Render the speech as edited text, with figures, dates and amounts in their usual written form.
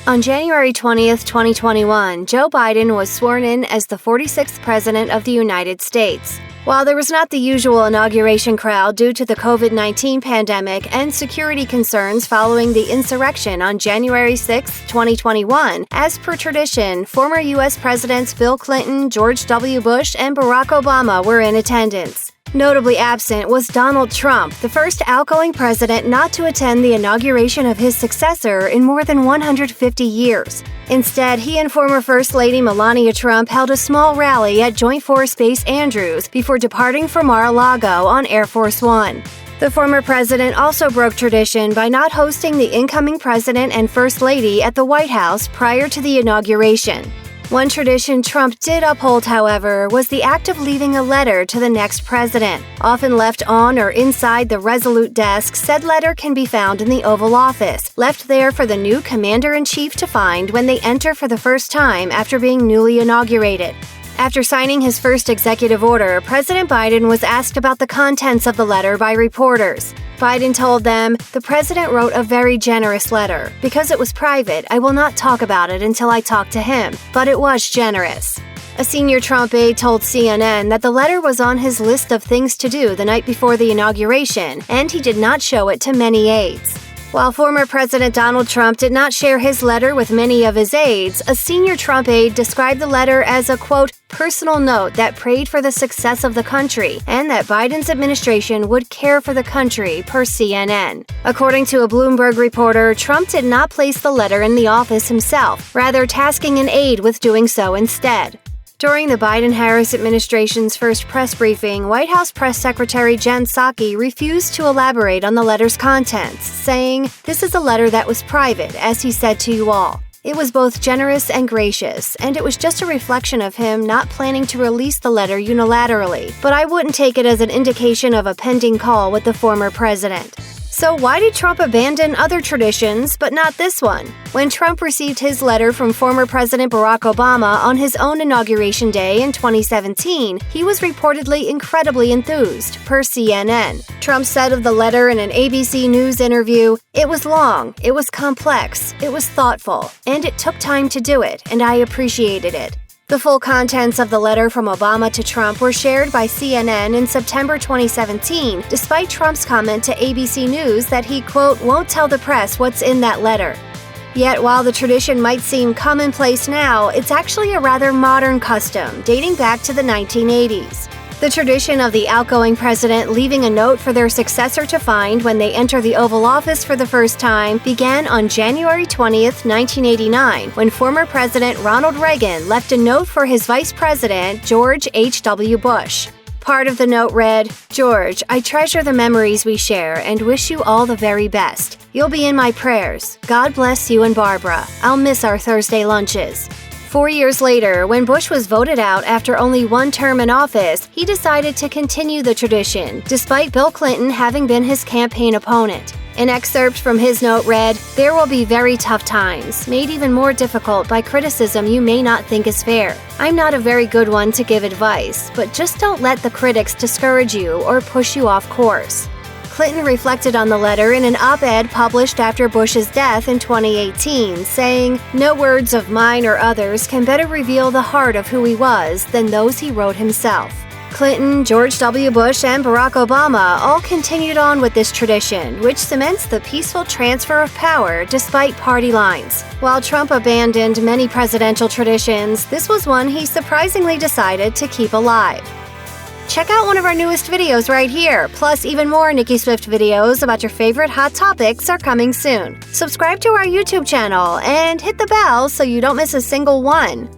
On January 20th, 2021, Joe Biden was sworn in as the 46th President of the United States. While there was not the usual inauguration crowd due to the COVID-19 pandemic and security concerns following the insurrection on January 6, 2021, as per tradition, former U.S. Presidents Bill Clinton, George W. Bush, and Barack Obama were in attendance. Notably absent was Donald Trump, the first outgoing president not to attend the inauguration of his successor in more than 150 years. Instead, he and former First Lady Melania Trump held a small rally at Joint Force Base Andrews before departing for Mar-a-Lago on Air Force One. The former president also broke tradition by not hosting the incoming president and First Lady at the White House prior to the inauguration. One tradition Trump did uphold, however, was the act of leaving a letter to the next president. Often left on or inside the Resolute desk, said letter can be found in the Oval Office, left there for the new commander-in-chief to find when they enter for the first time after being newly inaugurated. After signing his first executive order, President Biden was asked about the contents of the letter by reporters. Biden told them, "The president wrote a very generous letter. Because it was private, I will not talk about it until I talk to him, but it was generous." A senior Trump aide told CNN that the letter was on his list of things to do the night before the inauguration, and he did not show it to many aides. While former President Donald Trump did not share his letter with many of his aides, a senior Trump aide described the letter as a, quote, personal note that prayed for the success of the country and that Biden's administration would care for the country, per CNN. According to a Bloomberg reporter, Trump did not place the letter in the office himself, rather tasking an aide with doing so instead. During the Biden-Harris administration's first press briefing, White House Press Secretary Jen Psaki refused to elaborate on the letter's contents, saying, "This is a letter that was private, as he said to you all. It was both generous and gracious, and it was just a reflection of him not planning to release the letter unilaterally, but I wouldn't take it as an indication of a pending call with the former president." So why did Trump abandon other traditions, but not this one? When Trump received his letter from former President Barack Obama on his own inauguration day in 2017, he was reportedly incredibly enthused, per CNN. Trump said of the letter in an ABC News interview, "It was long, it was complex, it was thoughtful, and it took time to do it, and I appreciated it." The full contents of the letter from Obama to Trump were shared by CNN in September 2017, despite Trump's comment to ABC News that he, quote, won't tell the press what's in that letter. Yet, while the tradition might seem commonplace now, it's actually a rather modern custom, dating back to the 1980s. The tradition of the outgoing president leaving a note for their successor to find when they enter the Oval Office for the first time began on January 20th, 1989, when former President Ronald Reagan left a note for his vice president, George H.W. Bush. Part of the note read, "George, I treasure the memories we share and wish you all the very best. You'll be in my prayers. God bless you and Barbara. I'll miss our Thursday lunches." 4 years later, when Bush was voted out after only one term in office, he decided to continue the tradition, despite Bill Clinton having been his campaign opponent. An excerpt from his note read, "There will be very tough times, made even more difficult by criticism you may not think is fair. I'm not a very good one to give advice, but just don't let the critics discourage you or push you off course." Clinton reflected on the letter in an op-ed published after Bush's death in 2018, saying, "No words of mine or others can better reveal the heart of who he was than those he wrote himself." Clinton, George W. Bush, and Barack Obama all continued on with this tradition, which cements the peaceful transfer of power despite party lines. While Trump abandoned many presidential traditions, this was one he surprisingly decided to keep alive. Check out one of our newest videos right here, plus even more Nicki Swift videos about your favorite hot topics are coming soon. Subscribe to our YouTube channel and hit the bell so you don't miss a single one.